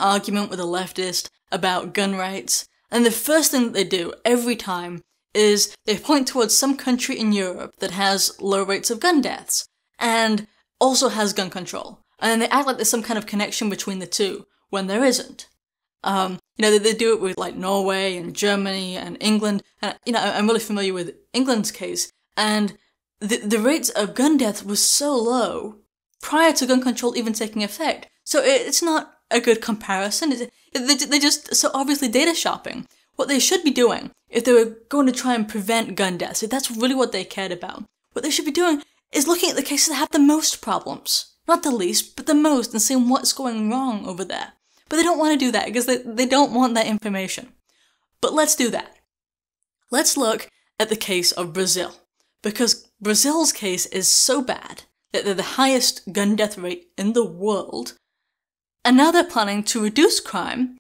argument with a leftist about gun rights, and the first thing that they do every time is they point towards some country in Europe that has low rates of gun deaths, and also has gun control. And then they act like there's some kind of connection between the two, when there isn't. They do it with like Norway and Germany and England, and I'm really familiar with England's case, and the rates of gun death was so low prior to gun control even taking effect. So it's not a good comparison. They're just so obviously data shopping. What they should be doing, if they were going to try and prevent gun deaths, if that's really what they cared about, what they should be doing is looking at the cases that have the most problems. Not the least, but the most, and seeing what's going wrong over there. But they don't want to do that, because they don't want that information. But let's do that. Let's look at the case of Brazil. Because Brazil's case is so bad that they're the highest gun death rate in the world, and now they're planning to reduce crime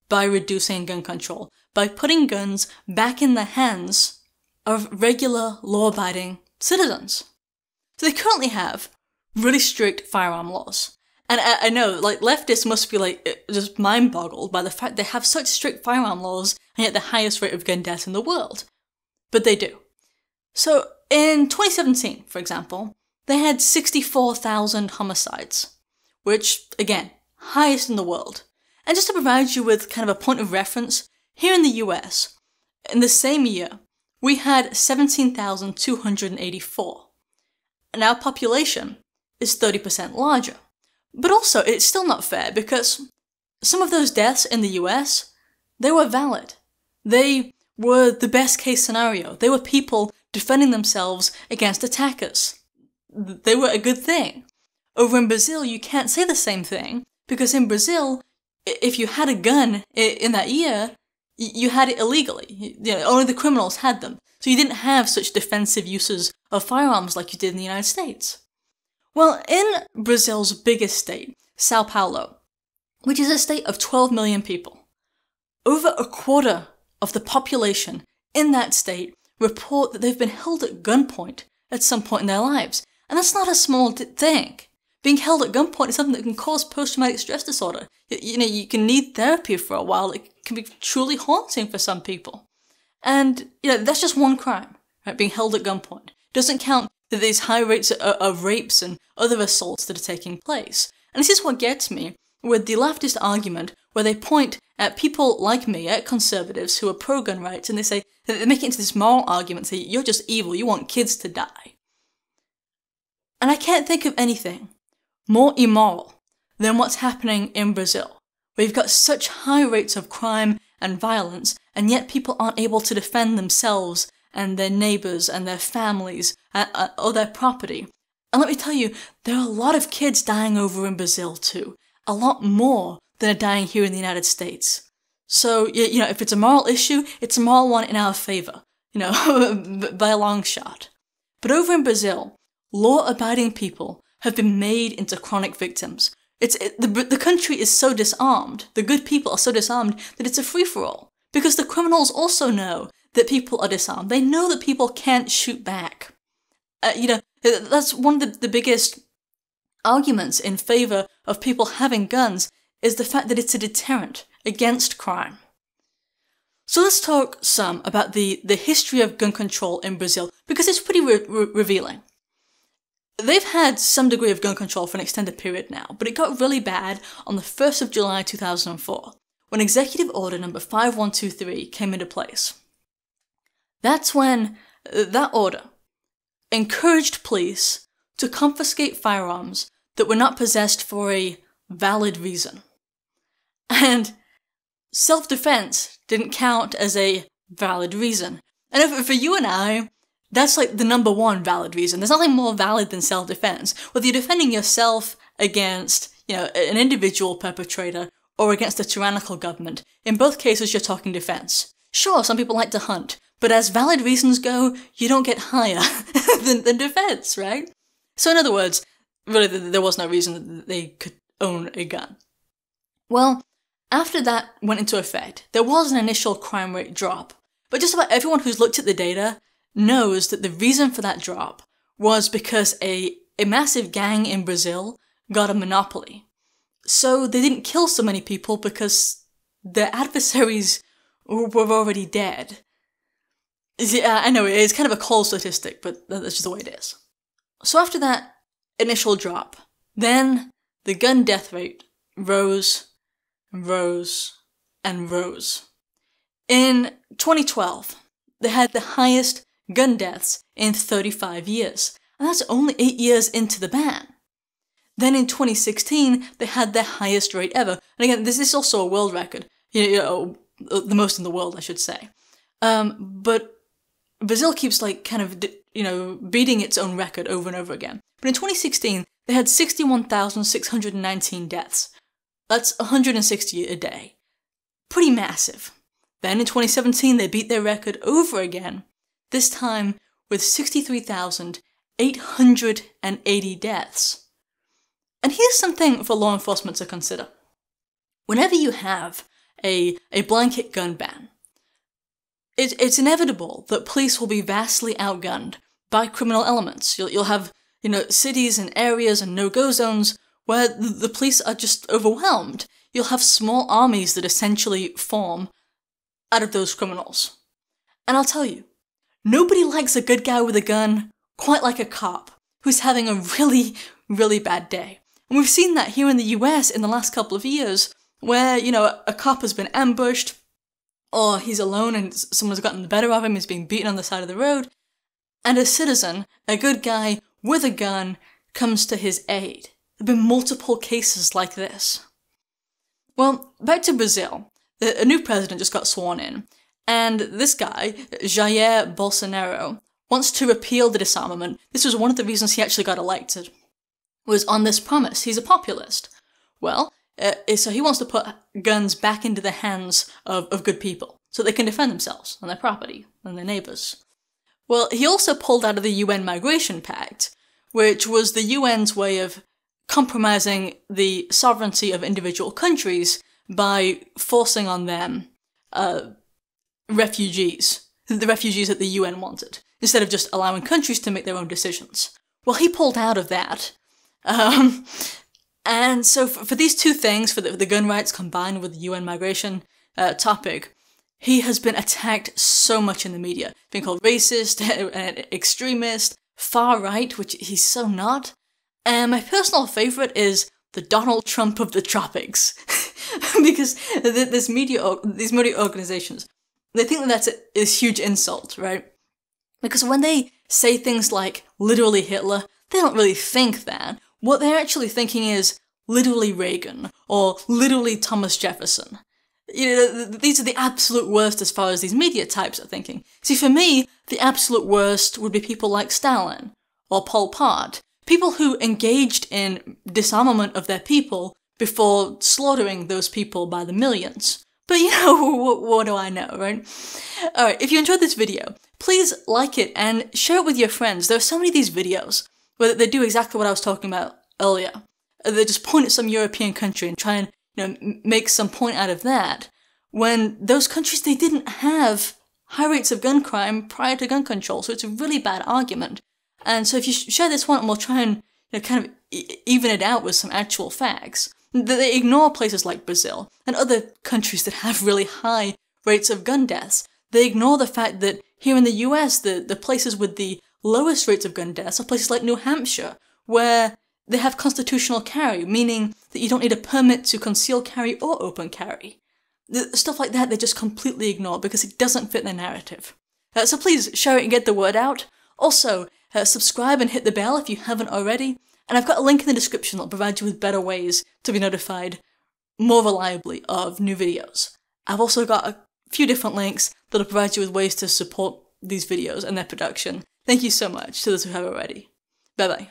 by reducing gun control, by putting guns back in the hands of regular law-abiding citizens. So they currently have really strict firearm laws. And I know, like, leftists must be, like, just mind-boggled by the fact they have such strict firearm laws and yet the highest rate of gun deaths in the world. But they do. So, in 2017, for example, they had 64,000 homicides, which, again, highest in the world. And just to provide you with kind of a point of reference, here in the US, in the same year, we had 17,284. And our population is 30% larger. But also, it's still not fair, because some of those deaths in the US, they were valid. They were the best case scenario. They were people defending themselves against attackers. They were a good thing. Over in Brazil, you can't say the same thing, because in Brazil, if you had a gun in that year, you had it illegally. Only the criminals had them. So you didn't have such defensive uses of firearms like you did in the United States. Well, in Brazil's biggest state, Sao Paulo, which is a state of 12 million people, over a quarter of the population in that state report that they've been held at gunpoint at some point in their lives. And that's not a small thing. Being held at gunpoint is something that can cause post-traumatic stress disorder. You can need therapy for a while. It can be truly haunting for some people. And, that's just one crime, right? Being held at gunpoint. Doesn't count these high rates of rapes and other assaults that are taking place. And this is what gets me with the leftist argument where they point at people like me, at conservatives who are pro-gun rights, and they make it into this moral argument, say, you're just evil, you want kids to die. And I can't think of anything more immoral than what's happening in Brazil, where you've got such high rates of crime and violence, and yet people aren't able to defend themselves and their neighbours and their families or their property. And let me tell you, there are a lot of kids dying over in Brazil too. A lot more than are dying here in the United States. So, if it's a moral issue, it's a moral one in our favour, by a long shot. But over in Brazil, law-abiding people have been made into chronic victims. The country is so disarmed, the good people are so disarmed, that it's a free-for-all. Because the criminals also know that people are disarmed. They know that people can't shoot back. That's one of the biggest arguments in favour of people having guns, is the fact that it's a deterrent against crime. So let's talk some about the history of gun control in Brazil, because it's pretty revealing. They've had some degree of gun control for an extended period now, but it got really bad on the 1st of July 2004, when Executive Order number 5123 came into place. That's when that order encouraged police to confiscate firearms that were not possessed for a valid reason. And self-defense didn't count as a valid reason. And for you and I, that's like the number one valid reason. There's nothing more valid than self-defense. Whether you're defending yourself against, an individual perpetrator or against a tyrannical government, in both cases you're talking defense. Sure, some people like to hunt, but as valid reasons go, you don't get higher than defense, right? So in other words, really there was no reason that they could own a gun. Well, after that went into effect, there was an initial crime rate drop, but just about everyone who's looked at the data knows that the reason for that drop was because a massive gang in Brazil got a monopoly. So they didn't kill so many people because their adversaries were already dead. I know, it's kind of a cold statistic, but that's just the way it is. So after that initial drop, then the gun death rate rose and rose and rose. In 2012, they had the highest gun deaths in 35 years, and that's only 8 years into the ban. Then in 2016, they had their highest rate ever. And again, this is also a world record. The most in the world, I should say. But Brazil keeps beating its own record over and over again. But in 2016, they had 61,619 deaths. That's 160 a day. Pretty massive. Then in 2017, they beat their record over again, this time with 63,880 deaths. And here's something for law enforcement to consider. Whenever you have a blanket gun ban, it's inevitable that police will be vastly outgunned by criminal elements. You'll have, cities and areas and no-go zones where the police are just overwhelmed. You'll have small armies that essentially form out of those criminals. And I'll tell you, nobody likes a good guy with a gun quite like a cop who's having a really, really bad day. And we've seen that here in the US in the last couple of years, where, a cop has been ambushed, or he's alone and someone's gotten the better of him, he's being beaten on the side of the road, and a citizen, a good guy with a gun, comes to his aid. There have been multiple cases like this. Well, back to Brazil. A new president just got sworn in, and this guy, Jair Bolsonaro, wants to repeal the disarmament. This was one of the reasons he actually got elected, was on this promise. He's a populist. Well, so he wants to put guns back into the hands of good people, so they can defend themselves and their property and their neighbours. Well, he also pulled out of the UN Migration Pact, which was the UN's way of compromising the sovereignty of individual countries by forcing on them refugees, the refugees that the UN wanted, instead of just allowing countries to make their own decisions. Well, he pulled out of that. And so for these two things, for the gun rights combined with the UN migration topic, he has been attacked so much in the media. Being called racist, extremist, far-right, which he's so not. And my personal favourite is the Donald Trump of the tropics. Because these media organizations, they think that that's a huge insult, right? Because when they say things like literally Hitler, they don't really think that. What they're actually thinking is literally Reagan or literally Thomas Jefferson. These are the absolute worst as far as these media types are thinking. See, for me, the absolute worst would be people like Stalin or Pol Pot, people who engaged in disarmament of their people before slaughtering those people by the millions. But what do I know, right? Alright, if you enjoyed this video, please like it and share it with your friends. There are so many of these videos where they do exactly what I was talking about earlier. They just point at some European country and try and make some point out of that, when those countries, they didn't have high rates of gun crime prior to gun control, so it's a really bad argument. And so if you share this one, and we'll try and kind of even it out with some actual facts. They ignore places like Brazil and other countries that have really high rates of gun deaths. They ignore the fact that here in the US, the places with the lowest rates of gun deaths are places like New Hampshire, where they have constitutional carry, meaning that you don't need a permit to conceal carry or open carry. Stuff like that they just completely ignore because it doesn't fit their narrative. So please share it and get the word out. Also, subscribe and hit the bell if you haven't already. And I've got a link in the description that will provide you with better ways to be notified more reliably of new videos. I've also got a few different links that will provide you with ways to support these videos and their production. Thank you so much to those who have already. Bye-bye.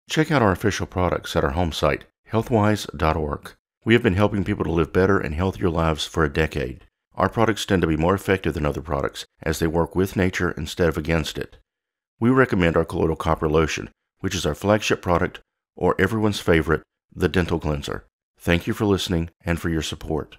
Check out our official products at our home site, healthwise.org. We have been helping people to live better and healthier lives for a decade. Our products tend to be more effective than other products, as they work with nature instead of against it. We recommend our colloidal copper lotion, which is our flagship product, or everyone's favorite, the dental cleanser. Thank you for listening and for your support.